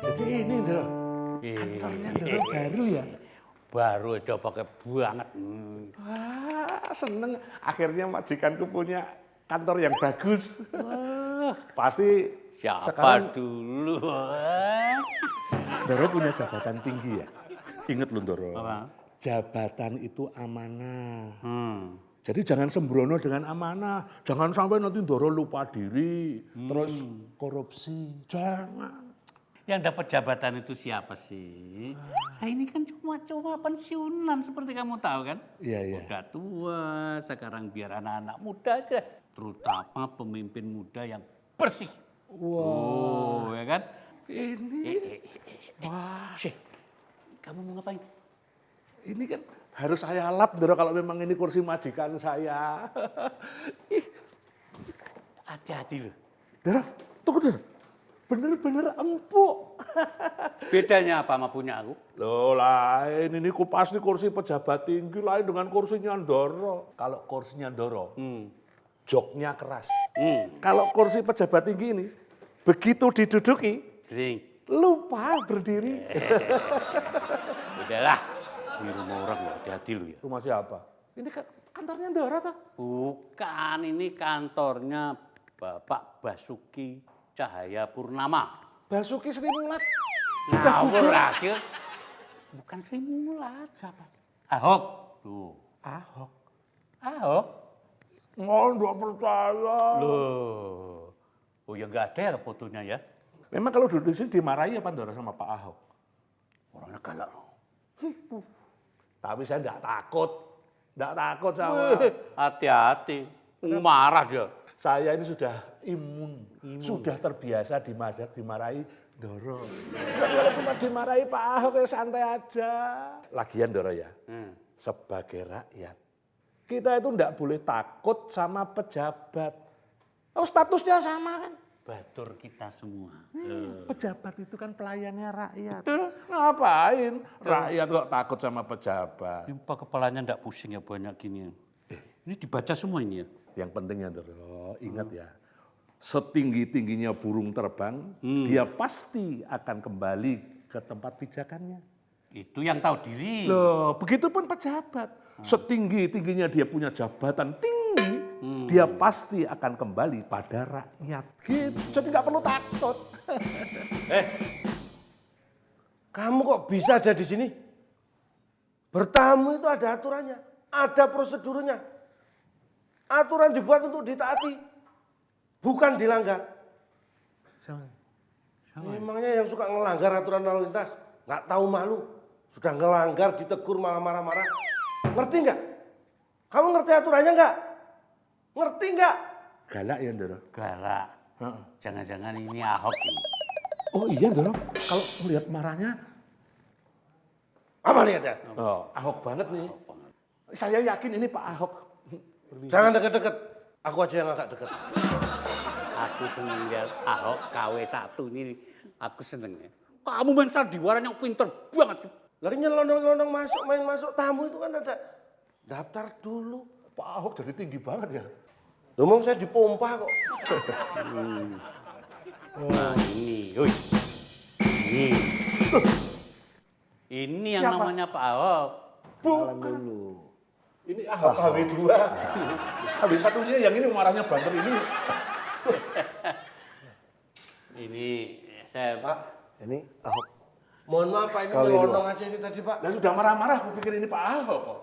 Jadi ini Ndoro, kantornya Ndoro baru ya? Baru udah pakai banget. Wah, seneng. Akhirnya majikanku punya kantor yang bagus. Pasti Siapa sekarang dulu? Ndoro punya jabatan tinggi ya? Ingat lu Ndoro, Apa? jabatan itu amanah. Hmm. Jadi jangan sembrono dengan amanah. Jangan sampai nanti Ndoro lupa diri, terus korupsi. Jangan. Yang dapat jabatan itu siapa sih? Saya ini kan cuma pensiunan seperti kamu tahu kan? Iya, iya. Udah tua, sekarang biar anak-anak muda aja. Terutama pemimpin muda yang bersih. Wah, Ya kan? ini, Wah. Kamu mau ngapain? ini kan harus saya lap Ndoro kalau memang ini kursi majikan saya. Ih, Hati-hati loh. Ndoro, tunggu Ndoro. Bener-bener empuk. Bedanya apa sama punya aku? Loh lain, ini pasti kursi pejabat tinggi lain dengan kursinya Ndoro. Kalau kursinya Ndoro, joknya keras. Kalau kursi pejabat tinggi ini, begitu diduduki, Sering. lupa berdiri. Udahlah. Ini rumah orang loh, hati-hati lu ya. Rumah siapa? Ini kan kantornya Ndoro toh? Bukan, ini kantornya Bapak Basuki Cahaya Purnama. Basuki Sri Mulat. Sudah lagi. Bukan Sri Mulat. Siapa? Ahok. Tuh. Ahok. Ahok. Oh, enggak percaya. Loh. Oh ya nggak ada ya fotonya ya. Memang kalau duduk di sini dimarahi apa Ndoro sama Pak Ahok? Orangnya galak loh. Tapi saya enggak takut. Enggak takut sama. Hati-hati. Marah dia. Saya ini sudah imun. Sudah terbiasa dimarahi Ndoro. Jadi kalau cuma dimarahi Pak Ahok ya santai aja. Lagian Ndoro ya, sebagai rakyat, kita itu enggak boleh takut sama pejabat. Oh, statusnya sama kan? Batur kita semua. Pejabat itu kan pelayannya rakyat. Betul. Ngapain? Rakyat kok takut sama pejabat? Jumpa kepalanya enggak pusing ya banyak gini. Ini dibaca semua ini ya. Yang pentingnya Ndoro, ingat ya, setinggi-tingginya burung terbang, dia pasti akan kembali ke tempat pijakannya. Itu yang tahu diri. Loh, begitupun pejabat. Setinggi-tingginya dia punya jabatan tinggi, dia pasti akan kembali pada rakyat. Gitu, jadi nggak perlu takut. Kamu kok bisa ada di sini? Bertamu itu ada aturannya, ada prosedurnya. Aturan dibuat untuk ditaati, bukan dilanggar. Emangnya yang suka ngelanggar aturan lalu lintas, nggak tahu malu, sudah ngelanggar ditegur malah marah-marah. Ngerti nggak? Kamu ngerti aturannya nggak? Ngerti nggak? Galak ya Ndoro? Galak. Jangan-jangan ini Ahok ini. Oh iya Ndoro, kalau melihat marahnya, Apa lihat ya? oh, Ahok banget nih. Saya yakin ini Pak Ahok. Jangan deket-deket, aku aja yang agak deket. Aku seneng lihat Ahok KW1 ini. Aku seneng ya. Kamu main sandiwara yang pinter banget sih. Lagi nyelonong-nyelonong masuk, main masuk tamu itu kan ada daftar dulu. Pak Ahok jadi tinggi banget ya. Ngomong saya dipompa kok. Nah ini, yoi. Ini. Ini yang Siapa? namanya Pak Ahok. Kenalan dulu. Ini Ahok HW2. HW1-nya yang ini marahnya banter ini. Ini saya Pak, Ini Ahok. mohon maaf Pak, ini Kali nyelonong aja ini tadi Pak. Dan sudah marah-marah, aku pikir ini Pak Ahok kok.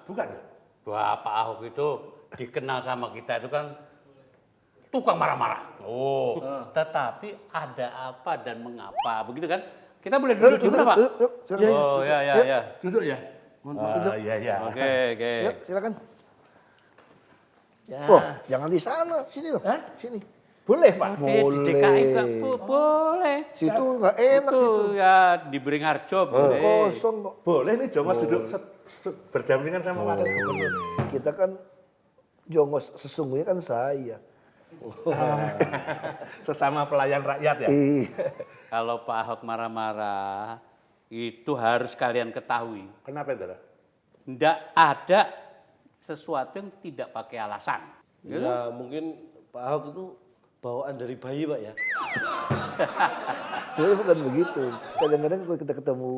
Bukan ya? Bapak Ahok itu dikenal sama kita itu kan tukang marah-marah. Oh, tetapi ada apa dan mengapa, begitu kan? Kita boleh duduk dulu, Pak? Yuk, silakan. Oh, ya. Duduk ya? Iya, iya. Oke. Yuk, silakan. Oh, jangan di sana, sini loh. Hah? Sini. Boleh Pak? Oke, di DKI Pak, boleh. Situ nggak enak Itu itu. ya di Beringharjo boleh. Kosong kok. Boleh nih Jongos duduk berdampingan sama Wakil Gubernur. Kita kan Jongos sesungguhnya kan saya. Sesama pelayan rakyat ya? Kalau Pak Ahok marah-marah, itu harus kalian ketahui. Kenapa itu? Tidak ada sesuatu yang tidak pakai alasan. Ya mungkin Pak Ahok itu bawaan dari bayi Pak ya? Sebenarnya bukan begitu. Kadang-kadang kalau kita ketemu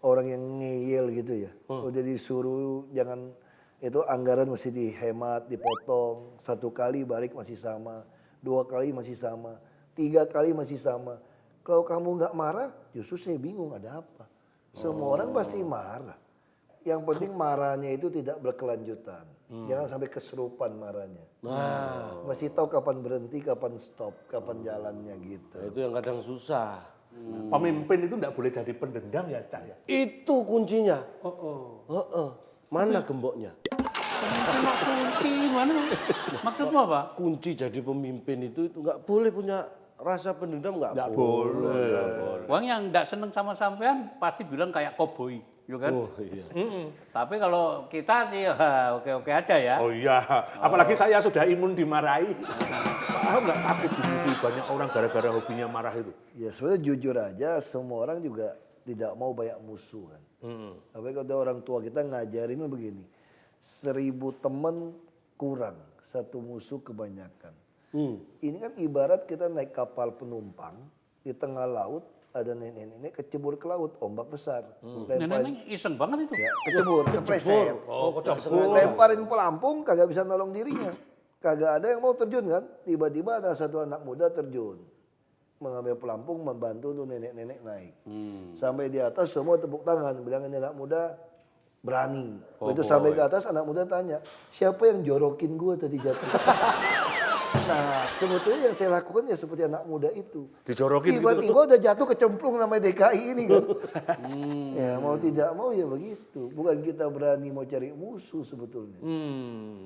orang yang ngeyel gitu ya, udah disuruh jangan itu anggaran mesti dihemat, dipotong, 1 kali balik masih sama, 2 kali masih sama, 3 kali masih sama. Kalau kamu nggak marah, justru saya bingung ada apa. Semua orang pasti marah. Yang penting marahnya itu tidak berkelanjutan. Jangan sampai keserupan marahnya. Masih tahu kapan berhenti, kapan stop, kapan jalannya gitu. Nah, itu yang kadang susah. Pemimpin itu enggak boleh jadi pendendam ya, Cak ya. Itu kuncinya. Mana gemboknya? Kunci mana? Maksudmu apa? Kunci jadi pemimpin itu nggak boleh punya rasa pendendam, nggak boleh. Wong yang nggak seneng sama sampean pasti bilang kayak koboi, ya kan? Oh iya. Tapi kalau kita sih oke-oke aja ya. Oh iya, apalagi saya sudah imun dimarahi. Pak Ahok nggak takut dimusuhi banyak orang gara-gara hobinya marah itu. Ya sebenarnya jujur aja semua orang juga tidak mau banyak musuh kan. Tapi kalau ada orang tua kita ngajarinnya begini, 1000 teman kurang, 1 musuh kebanyakan. Ini kan ibarat kita naik kapal penumpang di tengah laut ada nenek-nenek kecebur ke laut, ombak besar. Nenek iseng banget itu. Ya, kecebur, kepleset. Kecebur. Lemparin pelampung kagak bisa nolong dirinya. Kagak ada yang mau terjun kan. Tiba-tiba ada 1 anak muda terjun. Mengambil pelampung membantu tuh nenek-nenek naik. Sampai di atas semua tepuk tangan. Bilang ini anak muda berani. Begitu sampai ke atas anak muda tanya, siapa yang jorokin gua tadi jatuh? Nah sebetulnya yang saya lakukan ya seperti anak muda itu. Dijorokin Tiba-tiba udah jatuh kecemplung namanya DKI ini kan. Ya mau tidak mau ya begitu. Bukan kita berani mau cari musuh sebetulnya.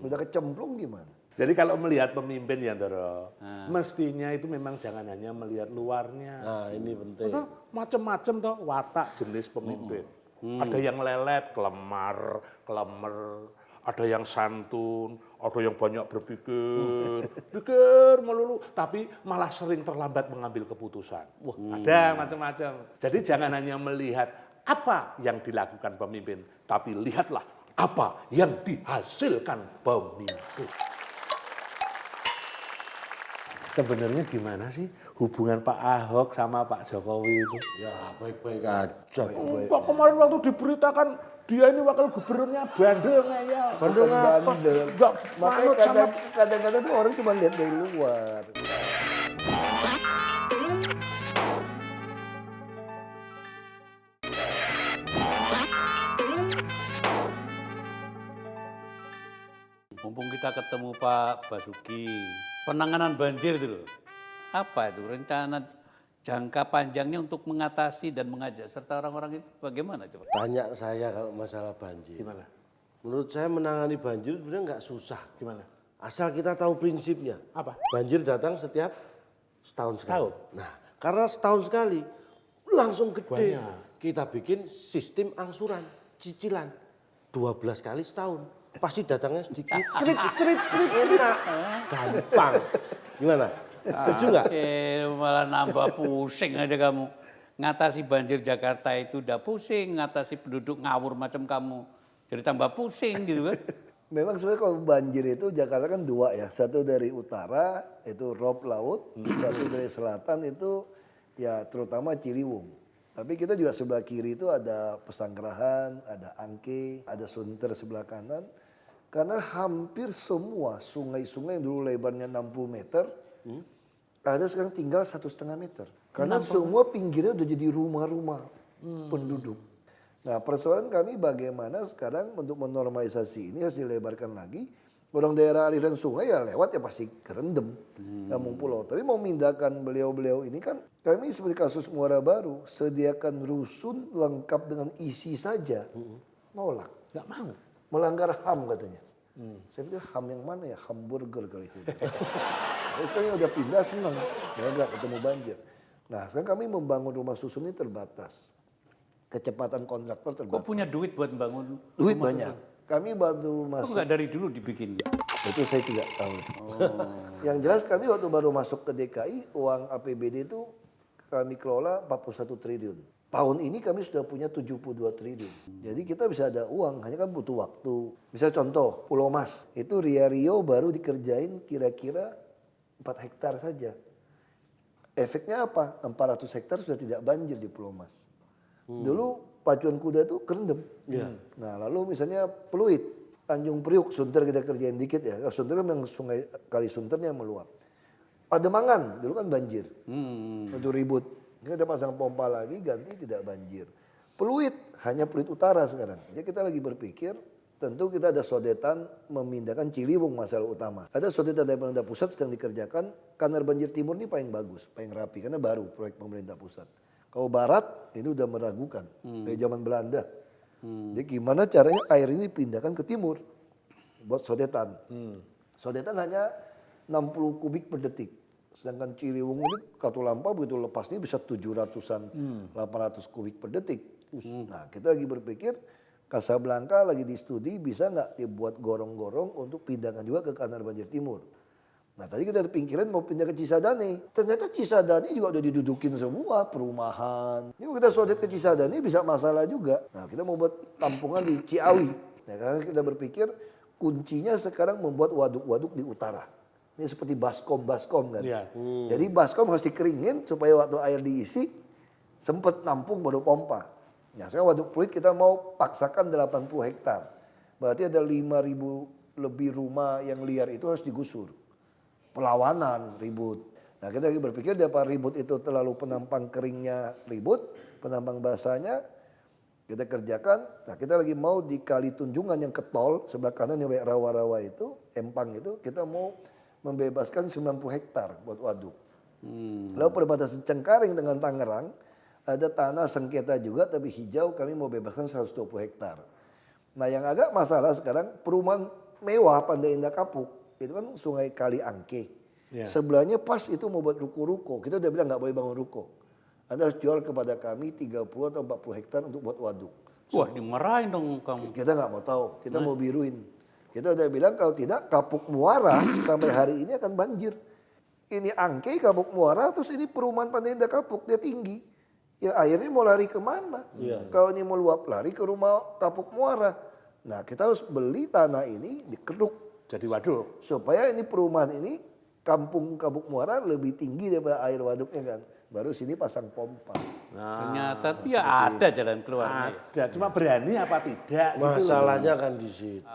Udah kecemplung gimana? Jadi kalau melihat pemimpin ya Doro, mestinya itu memang jangan hanya melihat luarnya. Nah ini penting. Itu macam-macam toh watak jenis pemimpin. Ada yang lelet, kelemar, kelemer. Ada yang santun, ada yang banyak berpikir, pikir melulu, tapi malah sering terlambat mengambil keputusan. Ada macam-macam. Jadi jangan hanya melihat apa yang dilakukan pemimpin, tapi lihatlah apa yang dihasilkan pemimpin. Sebenarnya gimana sih hubungan Pak Ahok sama Pak Jokowi itu? Ya baik-baik aja. Kok kemarin waktu diberitakan dia ini wakil gubernurnya bandel ngeyel. Bandel apa? Enggak Makanya manut sama kadang-kadang tuh orang cuma lihat dari luar. Mumpung kita ketemu Pak Basuki, penanganan banjir itu loh. Apa itu rencana jangka panjangnya untuk mengatasi dan mengajak serta orang-orang itu bagaimana coba? Tanya saya kalau masalah banjir. Gimana? Menurut saya menangani banjir sebenarnya nggak susah. Gimana? Asal kita tahu prinsipnya. Apa? Banjir datang setiap setahun sekali. Nah, karena setahun sekali langsung gede. Banyak. Kita bikin sistem angsuran, cicilan 12 kali setahun. Pasti datangnya sedikit. Cerit. Enak. Gampang. Gimana? Setuju nggak? Malah nambah pusing aja kamu. Ngatasi banjir Jakarta itu udah pusing, ngatasi penduduk ngawur macam kamu. Jadi tambah pusing gitu kan. Memang sebenarnya kalau banjir itu Jakarta kan 2 ya. Satu dari utara itu rob laut, satu dari selatan itu ya terutama Ciliwung. Tapi kita juga sebelah kiri itu ada Pesanggerahan, ada Angke, ada Sunter sebelah kanan. Karena hampir semua sungai-sungai yang dulu lebarnya 60 meter, ada sekarang tinggal 1,5 meter. Karena semua pinggirnya udah jadi rumah-rumah penduduk. Nah persoalan kami bagaimana sekarang untuk menormalisasi ini harus dilebarkan lagi. Orang daerah aliran sungai ya lewat ya pasti kerendam kampung pulau. Tapi mau mindahkan beliau-beliau ini kan kami seperti kasus Muara Baru sediakan rusun lengkap dengan isi saja. Nolak. Nggak mau. Melanggar HAM katanya. Saya pikir HAM yang mana ya? Hamburger kali itu. Terus sekarang udah pindah senang. Saya nggak ketemu banjir. Nah sekarang kami membangun rumah susun ini terbatas. Kecepatan kontraktor Kok terbatas. punya duit buat bangun? Duit banyak. Kami baru Kok masuk. nggak dari dulu dibikin? Itu saya tidak tahu. Yang jelas kami waktu baru masuk ke DKI, uang APBD itu kami kelola 41 triliun. Tahun ini kami sudah punya 72 triliun. Jadi kita bisa ada uang, hanya kan butuh waktu. Misal contoh, Pulau Mas, itu Ria Rio baru dikerjain kira-kira 4 hektar saja. Efeknya apa? 400 hektar sudah tidak banjir di Pulau Mas. Dulu pacuan kuda itu kerendam. Nah lalu misalnya Pluit, Tanjung Priuk, Sunter kita kerjain dikit ya. Sunter memang sungai Kali Sunternya meluap. Pademangan dulu kan banjir. Untuk ribut. Kita pasang pompa lagi ganti tidak banjir. Pluit hanya Pluit Utara sekarang. Jadi kita lagi berpikir tentu kita ada sodetan memindahkan Ciliwung masalah utama. Ada sodetan dari pemerintah pusat sedang dikerjakan. Kanal banjir timur ini paling bagus, paling rapi karena baru proyek pemerintah pusat. Kalau barat ini udah meragukan dari zaman Belanda. Jadi gimana caranya air ini dipindahkan ke timur buat sodetan. Sodetan hanya 60 kubik per detik. Sedangkan Ciliwung ini Katulampa begitu lepasnya bisa 700-an, 800 kubik per detik. Nah kita lagi berpikir Kasablanka lagi di studi bisa nggak dibuat gorong-gorong untuk pindahkan juga ke kanal banjir timur. Nah tadi kita pikirin mau pindah ke Cisadane. Ternyata Cisadane juga udah didudukin semua perumahan. Ini kita sodet ke Cisadane bisa masalah juga. Nah kita mau buat tampungan di Ciawi. Nah karena kita berpikir kuncinya sekarang membuat waduk-waduk di utara. Ini seperti baskom kan. Jadi baskom harus dikeringin supaya waktu air diisi sempat nampung baru pompa. Nah sekarang waduk Pluit kita mau paksakan 80 hektar. Berarti ada 5.000 lebih rumah yang liar itu harus digusur. Perlawanan, ribut. Nah kita lagi berpikir daripada ribut itu terlalu penampang keringnya ribut, penampang basahnya kita kerjakan. Nah kita lagi mau di Kali Tunjungan yang ketol, sebelah kanan yang banyak rawa-rawa itu, empang itu, kita mau membebaskan 90 hektar buat waduk. Lalu perbatasan Cengkareng dengan Tangerang, ada tanah sengketa juga tapi hijau kami mau bebaskan 120 hektar. Nah yang agak masalah sekarang perumahan mewah Pandai Indah Kapuk itu kan sungai Kali Angke. Sebelahnya pas itu mau buat ruko-ruko. Kita udah bilang nggak boleh bangun ruko. Anda harus jual kepada kami 30 atau 40 hektar untuk buat waduk. Wah dimarahin dong kamu. Kita nggak mau tahu, kita mau biruin. Kita udah bilang kalau tidak Kapuk Muara sampai hari ini akan banjir. Ini Angke, Kapuk Muara, terus ini perumahan Pandai Indah Kapuk, dia tinggi. Ya airnya mau lari kemana? Kalau ini mau luap lari ke rumah Kapuk Muara. Nah kita harus beli tanah ini dikeruk. Jadi waduk. Supaya ini perumahan ini kampung Kapuk Muara lebih tinggi daripada air waduknya kan. Baru sini pasang pompa. Ternyata tuh ya ada jalan keluarnya. Ada, cuma berani apa tidak? gitu loh. Masalahnya kan di situ.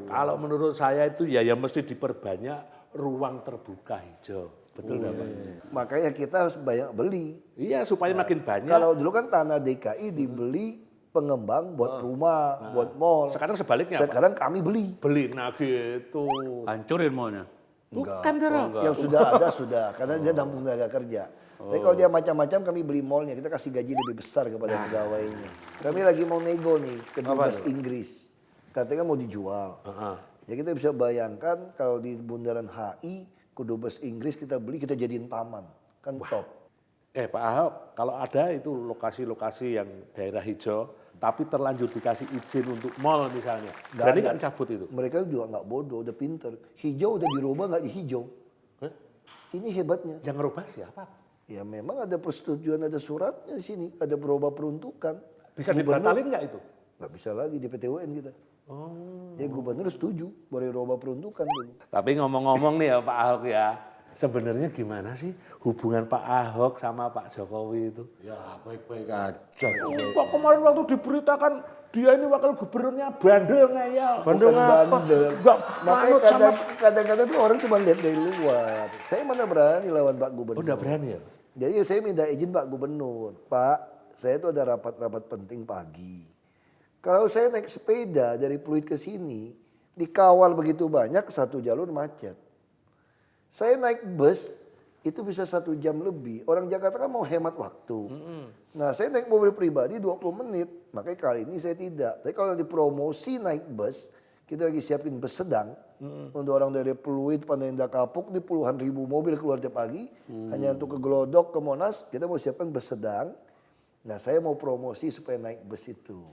Kalau menurut saya itu ya mesti diperbanyak ruang terbuka hijau. Betul nggak Pak? Makanya kita harus banyak beli. Iya supaya makin banyak. Kalau dulu kan tanah DKI dibeli pengembang buat rumah, buat mall. Sekarang sebaliknya Pak. Sekarang kami beli. Beli, nah gitu. Hancurin maunya. Bukan Doro. Yang sudah ada sudah, karena dia nampung tenaga kerja. Tapi kalau dia macam-macam kami beli mallnya, kita kasih gaji lebih besar kepada pegawainya. Kami lagi mau nego nih ke Dubes Inggris. Katanya mau dijual. Ya kita bisa bayangkan kalau di bundaran HI, ke Dubes Inggris kita beli, kita jadiin taman. Kan top. Pak Ahok, kalau ada itu lokasi-lokasi yang daerah hijau, tapi terlanjur dikasih izin untuk mall misalnya. Berani kan cabut itu? Mereka juga nggak bodoh, udah pinter. Hijau udah dirubah nggak hijau. Ini hebatnya. Yang ngerubah siapa? Ya memang ada persetujuan, ada suratnya di sini, ada berubah peruntukan. Bisa dibatalin nggak itu? Nggak bisa lagi di PT UN kita. Ya gubernur setuju, boleh rubah peruntukan dulu. Tapi ngomong-ngomong nih ya Pak Ahok ya, sebenarnya gimana sih hubungan Pak Ahok sama Pak Jokowi itu? Ya baik-baik aja. Kok kemarin waktu diberitakan dia ini wakil gubernurnya bandel ngeyel. Bandel ngapa? Enggak Makanya manut sama... kadang-kadang tuh orang cuma lihat dari luar. Saya mana berani lawan Pak Gubernur. Oh udah berani ya? Jadi saya minta izin Pak Gubernur. Pak, saya tuh ada rapat-rapat penting pagi. Kalau saya naik sepeda dari Pluit ke sini, dikawal begitu banyak, satu jalur macet. Saya naik bus, itu bisa 1 jam lebih. Orang Jakarta kan mau hemat waktu. Nah saya naik mobil pribadi 20 menit. Makanya kali ini saya tidak. Tapi kalau dipromosi naik bus, kita lagi siapin bus sedang. Untuk orang dari Pluit, Pandai Indah Kapuk, ini puluhan ribu mobil keluar tiap pagi. Hanya untuk ke Glodok, ke Monas, kita mau siapkan bus sedang. Nah saya mau promosi supaya naik bus itu.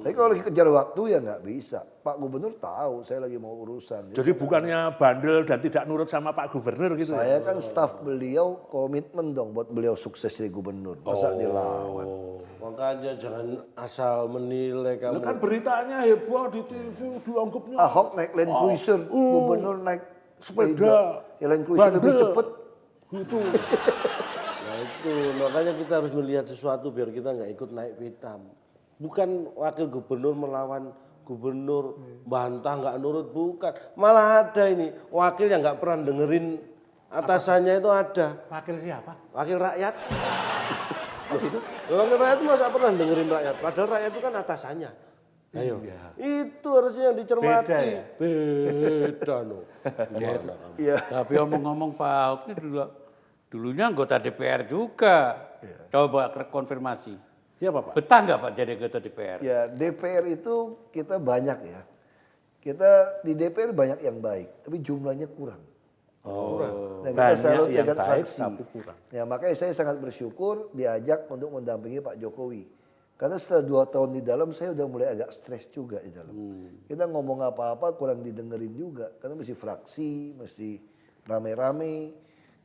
Tapi kalau lagi kejar waktu ya nggak bisa. Pak Gubernur tahu saya lagi mau urusan. Jadi bukannya bandel dan tidak nurut sama Pak Gubernur gitu? Saya kan staf beliau komitmen dong buat beliau sukses jadi gubernur. Masa dilawan? Makanya jangan asal menilai kamu. Kan beritanya heboh di TV, dianggapnya. Ahok naik Land Cruiser, gubernur naik sepeda, Jalan Cruise lebih bandel. cepet. Gitu. Nah itu, makanya kita harus melihat sesuatu biar kita nggak ikut naik pitam. Bukan wakil gubernur melawan gubernur, bantah nggak nurut, bukan. Malah ada ini, wakil yang nggak pernah dengerin atasannya itu ada. Wakil siapa? Wakil rakyat. Wakil rakyat itu masa pernah dengerin rakyat, padahal rakyat itu kan atasannya. Ayo. Itu harusnya yang dicermati. Beda ya? Beda no. Gimana? Iya. Tapi omong-ngomong Pak Ahok ini dulunya anggota DPR juga. Coba konfirmasi. Siapa Pak? Betah nggak Pak jadi anggota DPR? Ya DPR itu kita banyak ya. Kita di DPR banyak yang baik, tapi jumlahnya kurang. Oh, Nah, kita selalu banyak yang jaga baik fraksi. tapi kurang. Ya makanya saya sangat bersyukur diajak untuk mendampingi Pak Jokowi. Karena setelah 2 tahun di dalam saya udah mulai agak stres juga di dalam. Kita ngomong apa-apa kurang didengerin juga. Karena mesti fraksi, mesti rame-rame.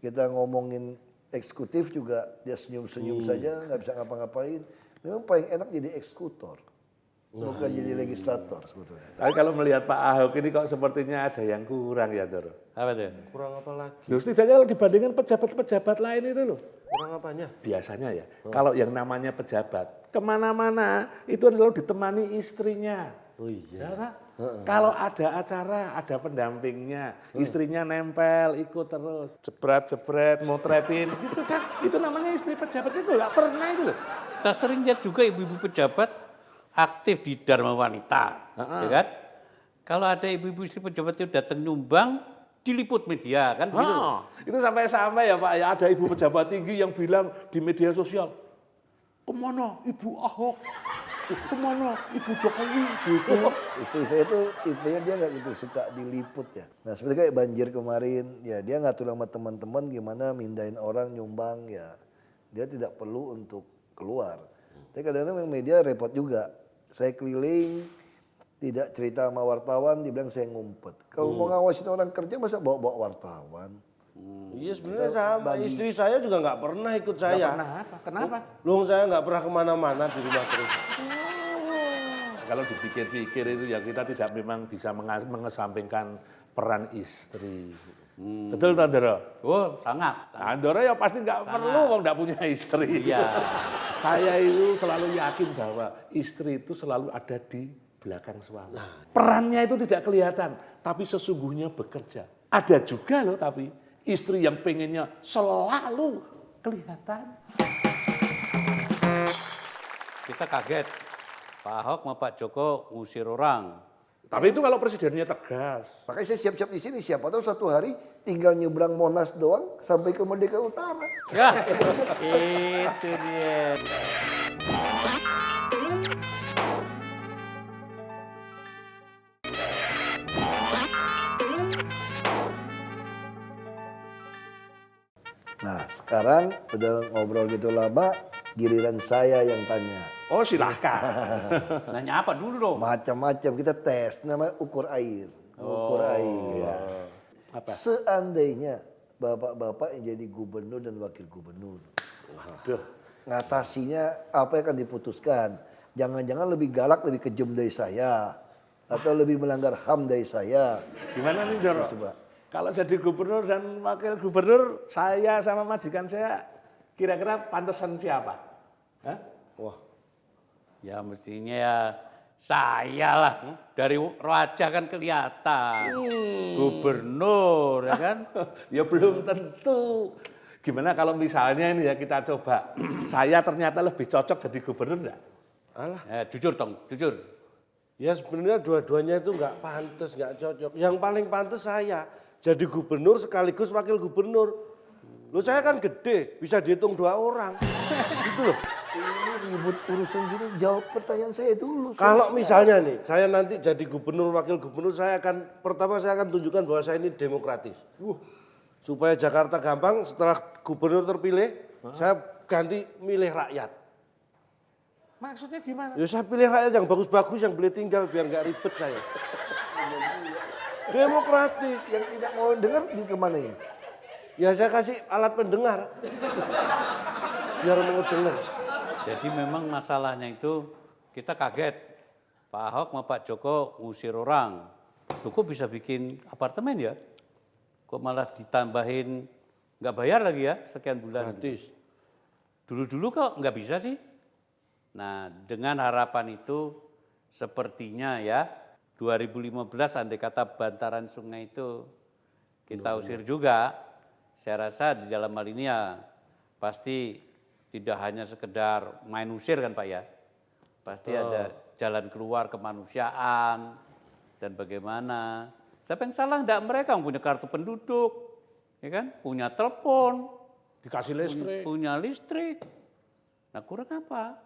Kita ngomongin eksekutif juga dia senyum-senyum saja, nggak bisa ngapa-ngapain. Memang paling enak jadi eksekutor. Bukan jadi legislator sebetulnya. Tapi kalau melihat Pak Ahok ini kok sepertinya ada yang kurang ya, Doro. Apa tuh? Kurang apa lagi? Loh, setidaknya kalau dibandingkan pejabat-pejabat lain itu loh. Kurang apanya? Biasanya ya, kalau yang namanya pejabat, kemana-mana itu selalu ditemani istrinya. Oh iya. Ya, Pak? Kalau ada acara, ada pendampingnya, istrinya nempel, ikut terus, jebret-jebret, motretin, gitu kan. Itu namanya istri pejabat itu nggak pernah itu loh. Kita sering lihat juga ibu-ibu pejabat aktif di Dharma Wanita, ya kan? Kalau ada ibu-ibu istri pejabat itu datang nyumbang, diliput media kan gitu. Itu sampai-sampai ya Pak, ya ada ibu pejabat tinggi yang bilang di media sosial, kemana Ibu Ahok? Kemana Ibu Jokowi? Gitu. Istri saya tuh tipenya dia nggak gitu suka diliput ya. Nah seperti kayak banjir kemarin, ya dia ngatur sama teman-teman gimana mindahin orang nyumbang ya. Dia tidak perlu untuk keluar. Tapi kadang-kadang media repot juga. Saya keliling, tidak cerita sama wartawan, dibilang saya ngumpet. Kalau mau ngawasin orang kerja masa bawa-bawa wartawan? Iya sebenarnya sama. Istri saya juga nggak pernah ikut saya. Kenapa? Kenapa? Loh saya nggak pernah kemana-mana di rumah terus. Kalau dipikir-pikir itu ya kita tidak memang bisa mengesampingkan peran istri. Betul tak Doro? Oh sangat. Nah, Doro ya pasti nggak perlu kalau nggak punya istri. Iya. Saya itu selalu yakin bahwa istri itu selalu ada di belakang suami. Perannya itu tidak kelihatan, tapi sesungguhnya bekerja. Ada juga loh tapi istri yang pengennya selalu kelihatan. Kita kaget. Pak Ahok sama Pak Joko ngusir orang. Tapi itu kalau presidennya tegas. Makanya saya siap-siap di sini, siapa tahu suatu hari tinggal nyebrang Monas doang sampai ke Merdeka Utara. Ya, itu dia. Nah sekarang udah ngobrol gitu lama, giliran saya yang tanya. Oh silahkan. Nanya apa dulu dong? Macam-macam kita tes, namanya ukur air. Ukur air. Apa? Seandainya bapak-bapak yang jadi gubernur dan wakil gubernur, Waduh. ngatasinya apa yang akan diputuskan? Jangan-jangan lebih galak, lebih kejam dari saya, atau lebih melanggar HAM dari saya. Gimana nih Doro? Coba. Kalau jadi gubernur dan wakil gubernur, saya sama majikan saya kira-kira pantesan siapa? Hah? Wah, Ya mestinya ya saya lah. Dari wajah kan kelihatan. Gubernur ya kan. Ya belum tentu. Gimana kalau misalnya ini ya kita coba, saya ternyata lebih cocok jadi gubernur enggak? alah. Jujur dong, jujur. Ya sebenarnya dua-duanya itu nggak pantas, nggak cocok. Yang paling pantas saya jadi gubernur sekaligus wakil gubernur. Loh saya kan gede, bisa dihitung 2 orang. Gitu loh. Ini ribut urusan gini, jawab pertanyaan saya dulu. Kalau misalnya nih, saya nanti jadi gubernur, wakil gubernur, saya akan tunjukkan bahwa saya ini demokratis. Supaya Jakarta gampang, setelah gubernur terpilih, saya ganti milih rakyat. Maksudnya gimana? Ya saya pilih rakyat yang bagus-bagus, yang boleh tinggal, biar nggak ribet saya. Demokratis. Yang tidak mau dengar dikemanain? Ya saya kasih alat pendengar. Biar mau dengar. Jadi memang masalahnya itu kita kaget. Pak Ahok sama Pak Joko ngusir orang. Loh, kok bisa bikin apartemen ya? kok malah ditambahin nggak bayar lagi ya sekian bulan. Gratis. Dulu-dulu kok nggak bisa sih. Nah dengan harapan itu sepertinya ya 2015 andai kata bantaran sungai itu kita usir juga, saya rasa di dalam hal ini ya pasti tidak hanya sekedar main usir kan Pak ya. Pasti ada jalan keluar kemanusiaan dan bagaimana. Siapa yang salah? Enggak, mereka yang punya kartu penduduk, ya kan? Punya telepon, Dikasih listrik. punya listrik. Nah kurang apa?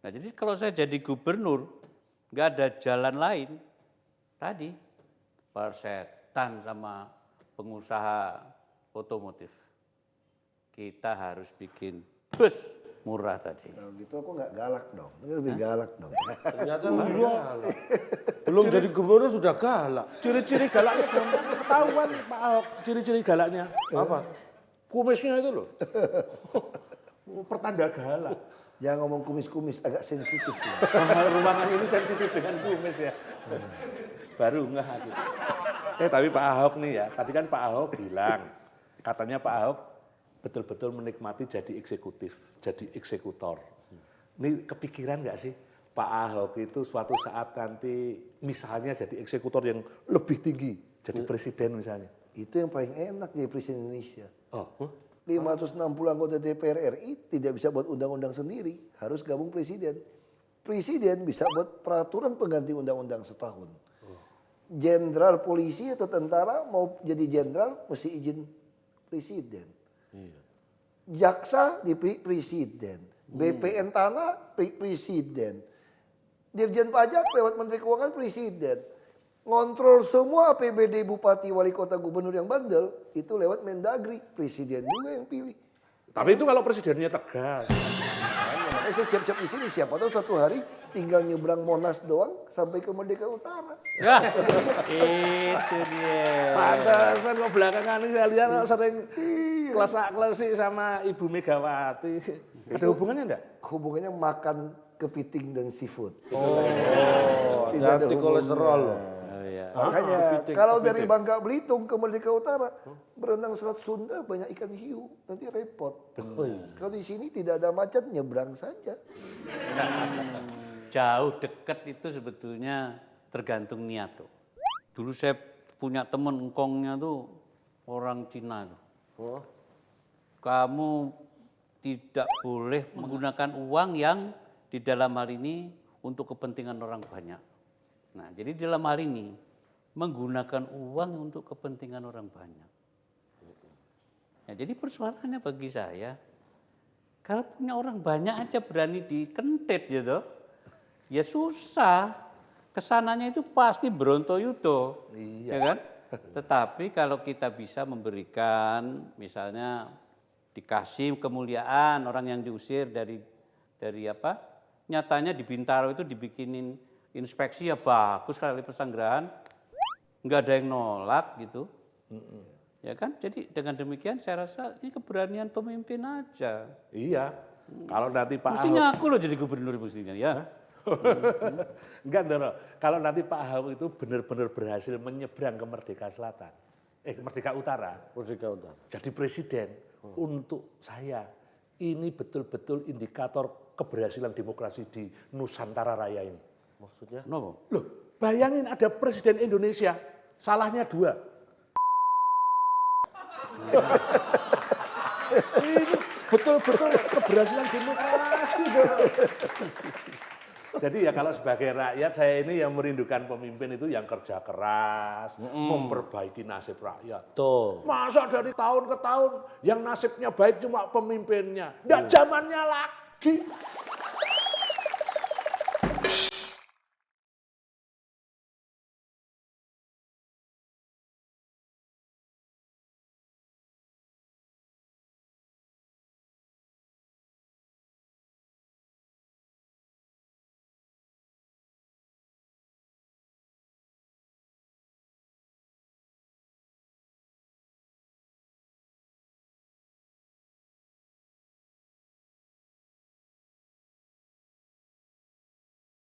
Nah jadi kalau saya jadi gubernur, nggak ada jalan lain. Tadi persetan sama pengusaha otomotif. Kita harus bikin bus murah tadi. Kalau gitu aku nggak galak dong, ini lebih galak dong. Ternyata nggak galak. Belum jadi gubernur sudah galak. Ciri-ciri galaknya gampang ketahuan Pak Ahok. Ciri-ciri galaknya. Apa? Kumisnya itu loh. Pertanda galak. Jangan ngomong kumis-kumis, agak sensitif. Ya. Ruangan ini sensitif dengan kumis ya. Baru enggak aku. Tapi Pak Ahok nih ya, tadi kan Pak Ahok bilang, katanya Pak Ahok betul-betul menikmati jadi eksekutif, jadi eksekutor. Ini kepikiran nggak sih Pak Ahok itu suatu saat nanti misalnya jadi eksekutor yang lebih tinggi, jadi presiden misalnya. Itu yang paling enak jadi presiden Indonesia. Oh, 560 anggota DPR RI tidak bisa buat undang-undang sendiri, harus gabung presiden. Presiden bisa buat peraturan pengganti undang-undang setahun. Jenderal polisi atau tentara mau jadi jenderal mesti izin presiden. Jaksa di presiden, BPN tanah presiden, Dirjen Pajak lewat Menteri Keuangan presiden, ngontrol semua APBD bupati, wali kota, gubernur yang bandel itu lewat Mendagri, presiden juga yang pilih. tapi itu kalau presidennya tegas. Makanya saya siap-siap di sini, siapa tahu suatu hari tinggal nyebrang Monas doang sampai ke Merdeka Utara. Nah, itu dia. Pantesan kok belakangan ini saya lihat sering klesak-klesik sama Ibu Megawati. Ada hubungannya enggak? Hubungannya makan kepiting dan seafood. Oh, Tidak ada hati kolesterol hubungannya. loh. Oh, iya. Makanya kepiting, kalau kepiting. dari Bangka Belitung ke Merdeka Utara berenang Selat Sunda banyak ikan hiu, nanti repot. Kalau di sini tidak ada macan, nyebrang saja. Jauh dekat itu sebetulnya tergantung niat kok. Dulu saya punya teman engkongnya tuh orang Cina tuh. Oh, Kamu tidak boleh menggunakan uang yang di dalam hal ini untuk kepentingan orang banyak. Nah, jadi dalam hal ini menggunakan uang untuk kepentingan orang banyak. Ya, jadi persoalannya bagi saya, kalau punya orang banyak aja berani dikentit gitu, ya susah. Kesananya itu pasti Brontoyudo, ya kan? Tetapi kalau kita bisa memberikan, misalnya dikasih kemuliaan orang yang diusir dari apa? Nyatanya di Bintaro itu dibikinin inspeksi ya bagus kali pesanggerahan, nggak ada yang nolak gitu, ya kan? Jadi dengan demikian saya rasa ini keberanian pemimpin aja. Iya. Kalau nanti Pak Ahok Mestinya aku loh jadi gubernur mestinya ya. enggak Doro. Kalau nanti Pak Ahok itu benar-benar berhasil menyeberang ke Merdeka Selatan, Merdeka Utara, Merdeka Utara. jadi presiden, untuk saya ini betul-betul indikator keberhasilan demokrasi di Nusantara Raya ini. Maksudnya? No. Loh, bayangin ada presiden Indonesia, salahnya 2. Ini betul-betul keberhasilan demokrasi. Jadi ya kalau sebagai rakyat saya ini yang merindukan pemimpin itu yang kerja keras, memperbaiki nasib rakyat. Tuh. Masa dari tahun ke tahun yang nasibnya baik cuma pemimpinnya, nggak zamannya lagi.